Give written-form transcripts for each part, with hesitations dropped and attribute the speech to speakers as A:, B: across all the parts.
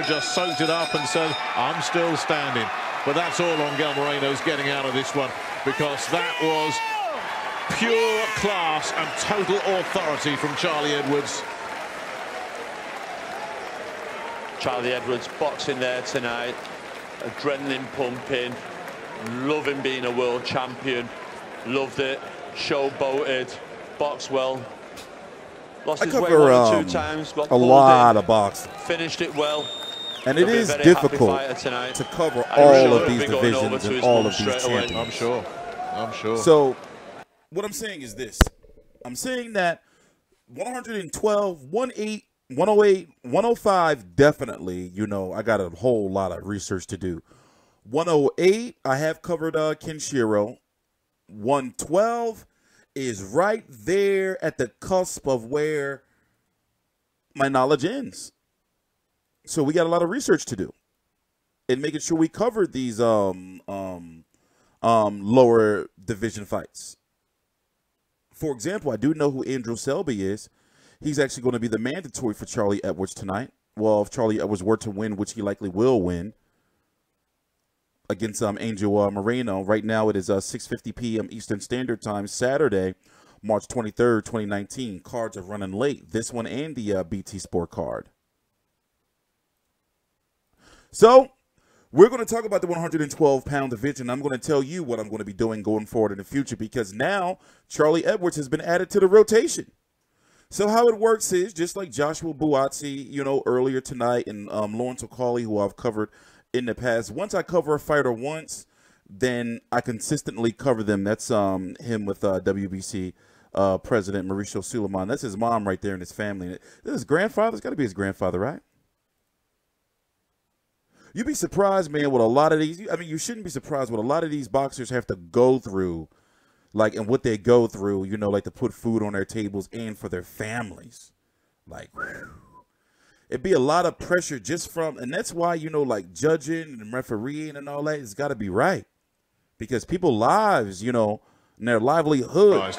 A: just soaked it up and said, I'm still standing. But that's all Moreno's getting out of this one, because that was pure class and total authority from Charlie Edwards.
B: Charlie Edwards boxing there tonight, adrenaline pumping, loving being a world champion, loved it, showboated, boxed well. Lost his way 1 or 2 times, got
C: a lot of boxing.
B: Finished it well.
C: And it is difficult to cover all of these divisions and all of these champions.
A: I'm sure. I'm sure.
C: So what I'm saying is this. I'm saying that 112, 108, 108, 105, definitely, you know, I got a whole lot of research to do. 108, I have covered Kenshiro. 112 is right there at the cusp of where my knowledge ends. So we got a lot of research to do in making sure we cover these lower division fights. For example, I do know who Andrew Selby is. He's actually going to be the mandatory for Charlie Edwards tonight. Well, if Charlie Edwards were to win, which he likely will win, against Angel Moreno. Right now it is 6:50 p.m. Eastern Standard Time, Saturday, March 23rd, 2019. Cards are running late. This one and the BT Sport card. So we're going to talk about the 112-pound division. I'm going to tell you what I'm going to be doing going forward in the future, because now Charlie Edwards has been added to the rotation. So how it works is, just like Joshua Buatsi, you know, earlier tonight, and Lawrence O'Cauley, who I've covered in the past. Once I cover a fighter once, then I consistently cover them. That's him with WBC President Mauricio Suleiman. That's his mom right there and his family. This is his grandfather. It's got to be his grandfather, right? You'd be surprised, man, with a lot of these. I mean, you shouldn't be surprised what a lot of these boxers have to go through, like, and what they go through, you know, like to put food on their tables and for their families. Like, whew. It'd be a lot of pressure just from, and that's why, you know, like judging and refereeing and all that, it's got to be right. Because people's lives, you know, and their livelihood.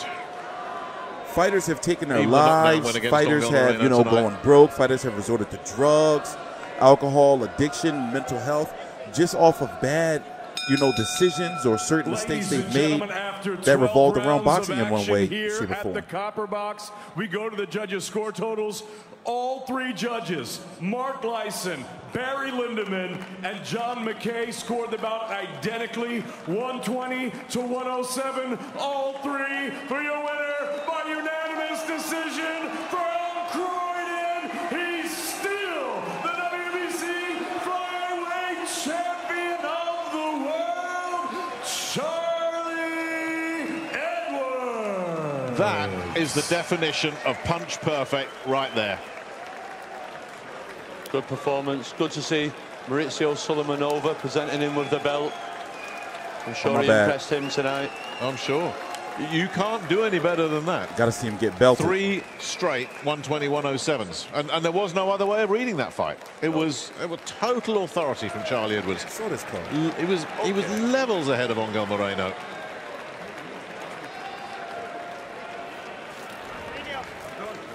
C: Fighters have taken their lives. Fighters have, you know, gone broke. Fighters have resorted to drugs, alcohol, addiction, mental health, just off of bad, you know, decisions or certain mistakes they've made that revolved around boxing in one way, shape, or form.
D: At the Copper Box, we go to the judges' score totals. All 3 judges, Mark Lyson, Barry Lindemann, and John McKay, scored the bout identically, 120 to 107. All 3 for your winner by unanimous decision from Croydon. He's still the WBC flyweight champion of the world, Charlie Edwards.
A: That is the definition of punch perfect right there.
B: Good performance. Good to see Mauricio Suleiman over, presenting him with the belt. I'm sure he impressed him tonight.
A: I'm sure. You can't do any better than that.
C: Got to see him get belted.
A: 3 straight 120, 107s. And there was no other way of reading that fight. It was total authority from Charlie Edwards.
C: I saw this card.
A: He was levels ahead of Moreno.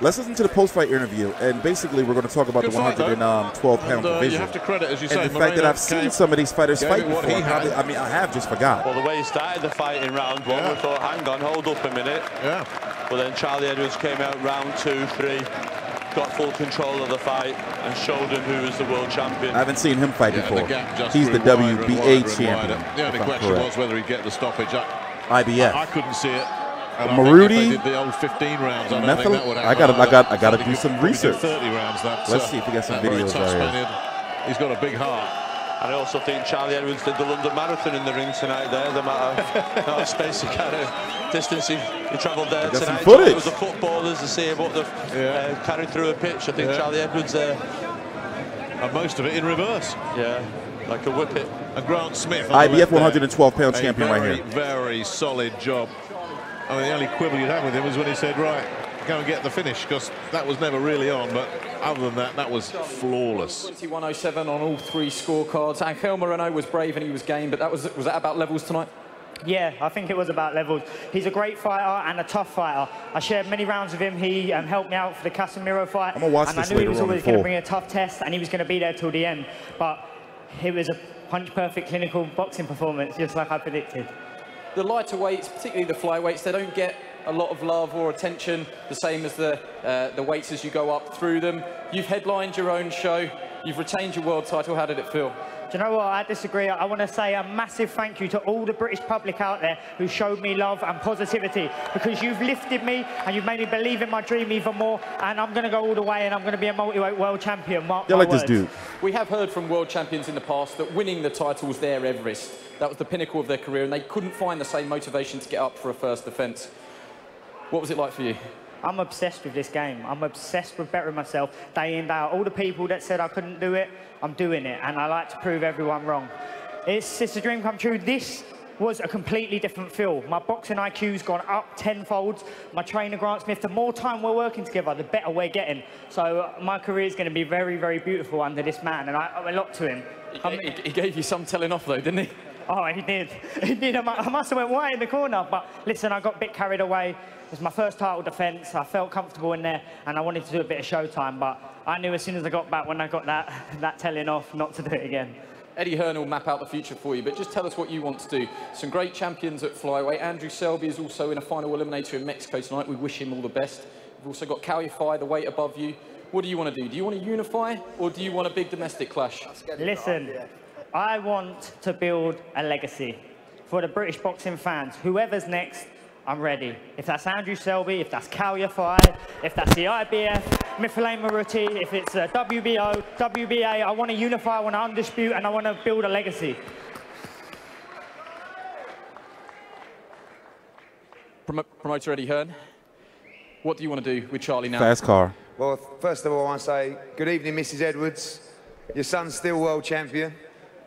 C: Let's listen to the post-fight interview, and basically we're going to talk about the 112-pound division.
A: You have to credit, as you say,
C: and the fact that I've seen some of these fighters fight before. I mean, I have just forgot.
B: Well, the way he started the fight in round 1, we thought, hang on, hold up a minute.
A: Yeah.
B: But then Charlie Edwards came out round 2, 3, got full control of the fight, and showed him who was the world champion.
C: I haven't seen him fight before. He's the WBA champion.
A: The only question was whether he'd get the stoppage.
C: IBF.
A: I couldn't see it. And
C: Moruti,
A: did the old 15 rounds. I don't think that would
C: I got to do some research.
A: 30 rounds.
C: Let's see if we got some videos right here.
A: He's got a big heart.
B: And I also think Charlie Edwards did the London Marathon in the ring tonight there. The amount of space he carried, distance he travelled there tonight. It was the footballers to see what they've carried through a pitch. I think Charlie Edwards there.
A: And most of it in reverse.
B: Yeah, like a whippet.
A: And Grant Smith.
C: IBF 112-pound champion right here.
A: Very solid job. I mean, the only quibble you'd have with him was when he said, right, go and get the finish, because that was never really on. But other than that, that was flawless.
E: 2107 on all 3 scorecards. Angel Moreno was brave and he was game, but was that about levels tonight? Yeah, I think it was about levels. He's a great fighter and a tough fighter. I shared many rounds with him. He helped me out for the Casemiro fight.
C: I'm gonna watch
E: and
C: this
E: I knew he
C: later
E: was
C: on
E: always
C: in
E: going to
C: full.
E: bring a tough test, and he was going to be there till the end. But it was a punch-perfect clinical boxing performance, just like I predicted.
F: The lighter weights, particularly the flyweights, they don't get a lot of love or attention, the same as the weights as you go up through them. You've headlined your own show. You've retained your world title. How did it feel?
E: Do you know what? I disagree. I want to say a massive thank you to all the British public out there who showed me love and positivity, because you've lifted me and you've made me believe in my dream even more, and I'm going to go all the way and I'm going to be a multi-weight world champion. Mark my
C: like
E: words.
C: this dude.
F: We have heard from world champions in the past that winning the title was their Everest. That was the pinnacle of their career, and they couldn't find the same motivation to get up for a first defence. What was it like for you?
E: I'm obsessed with this game. I'm obsessed with bettering myself day in, day out. All the people that said I couldn't do it, I'm doing it, and I like to prove everyone wrong. It's a dream come true. This was a completely different feel. My boxing IQ's gone up tenfold. My trainer, Grant Smith, the more time we're working together, the better we're getting. So my career is going to be very, very beautiful under this man, and I owe a lot to him.
F: He gave you some telling off, though, didn't he?
E: Oh, he did. He did. I must have went wide in the corner. But listen, I got a bit carried away. It was my first title defence. I felt comfortable in there, and I wanted to do a bit of showtime. But I knew as soon as I got back, when I got that telling off, not to do it again.
F: Eddie Hearn will map out the future for you, but just tell us what you want to do. Some great champions at flyweight. Andrew Selby is also in a final eliminator in Mexico tonight. We wish him all the best. We've also got Calify, the weight above you. What do you want to do? Do you want to unify, or do you want a big domestic clash?
E: Listen, I want to build a legacy for the British boxing fans. Whoever's next, I'm ready. If that's Andrew Selby, if that's Calify, if that's the IBF, Mifilane Moruti, if it's WBO, WBA, I want to unify, I want to undispute, and I want to build a legacy.
F: Promoter Eddie Hearn, what do you want to do with Charlie now?
C: Fast car.
G: Well, first of all, I want to say good evening, Mrs. Edwards. Your son's still world champion.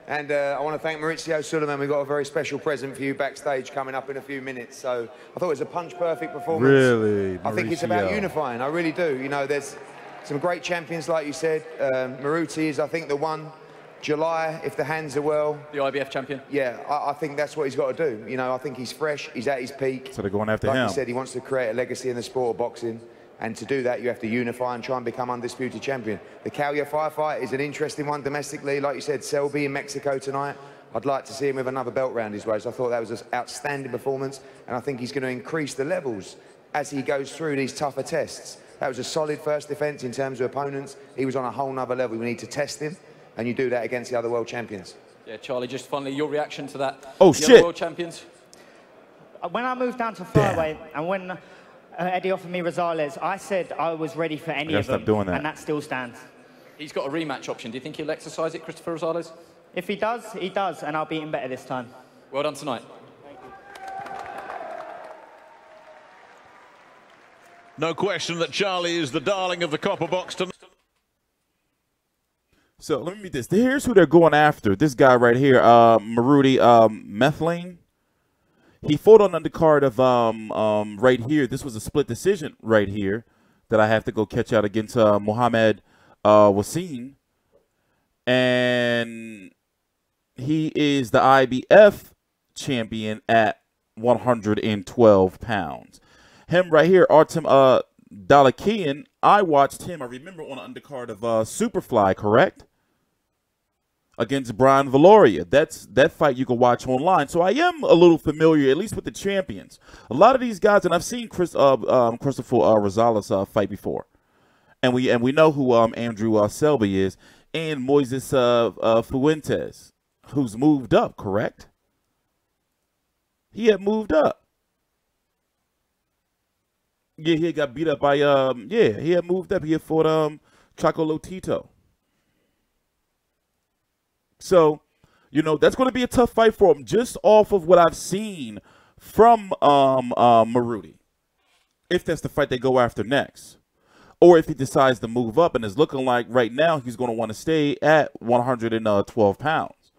G: And I want to thank Maurizio Suleiman. We've got a very special present for you backstage coming up in a few minutes. So I thought it was a punch-perfect performance.
C: Really,
G: I think it's about unifying. I really do. You know, there's some great champions, like you said. Moruti is, I think, the one. July, if the hands are well.
F: The IBF champion?
G: Yeah, I think that's what he's got to do. You know, I think he's fresh. He's at his peak.
C: So they're going after him.
G: Like you said, he wants to create a legacy in the sport of boxing. And to do that, you have to unify and try and become undisputed champion. The Calify fight is an interesting one domestically. Like you said, Selby in Mexico tonight. I'd like to see him with another belt round his waist. I thought that was an outstanding performance. And I think he's going to increase the levels as he goes through these tougher tests. That was a solid first defence in terms of opponents. He was on a whole nother level. We need to test him. And you do that against the other world champions.
F: Yeah, Charlie, just finally, your reaction to that.
C: Oh,
F: the
C: shit.
F: Other world champions?
E: When I moved down to flyweight, and when Eddie offered me Rosales, I said I was ready for any of them,
C: stop doing that.
E: and that still stands.
F: He's got a rematch option. Do you think he'll exercise it, Christopher Rosales?
E: If he does, he does, and I'll beat him better this time.
F: Well done tonight.
A: No question that Charlie is the darling of the copper box tonight.
C: So let me read this. Here's who they're going after. This guy right here, Moruti Mifilane. He fought on the undercard of right here. This was a split decision right here that I have to go catch out against Mohamed Wasim. And he is the IBF champion at 112 pounds. Him right here, Artem Dalakian, I watched him, I remember, on the undercard of Superfly, correct? Against Brian Valoria. That fight you can watch online. So I am a little familiar, at least with the champions. A lot of these guys, and I've seen Christopher Rosales fight before. And we know who Andrew Selby is, and Moises Fuentes, who's moved up, correct? He had moved up. Yeah, he got beat up by he had moved up. He had fought Chaco Lotito. So, you know, that's going to be a tough fight for him, just off of what I've seen from Moruti. If that's the fight they go after next, or if he decides to move up, and it's looking like right now he's going to want to stay at 112 pounds.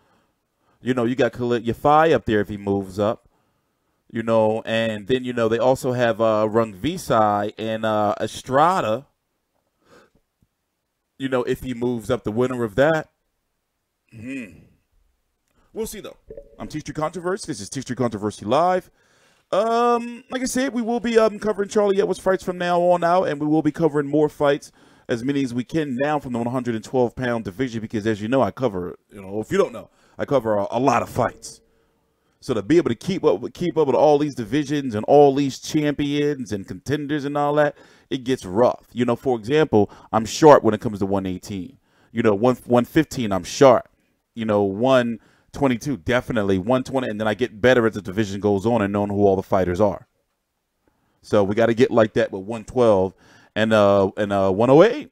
C: You know, you got Khalid Yafai up there if he moves up. You know, and then, you know, they also have Rungvisai and Estrada. You know, if he moves up, the winner of that We'll see, though. I'm TstreeT Controversy. This is TstreeT Controversy Live. Like I said, we will be covering Charlie Edwards fights from now on out, and we will be covering more fights, as many as we can now from the 112-pound division, because as you know, I cover, if you don't know, I cover a lot of fights. So to be able to keep up with all these divisions and all these champions and contenders and all that, it gets rough. For example, I'm sharp when it comes to 118. 115, I'm sharp. 122, definitely. 120, and then I get better as the division goes on and knowing who all the fighters are. So we got to get like that with 112 and 108.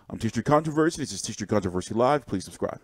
C: I'm TstreeT Controversy. This is TstreeT Controversy Live. Please subscribe.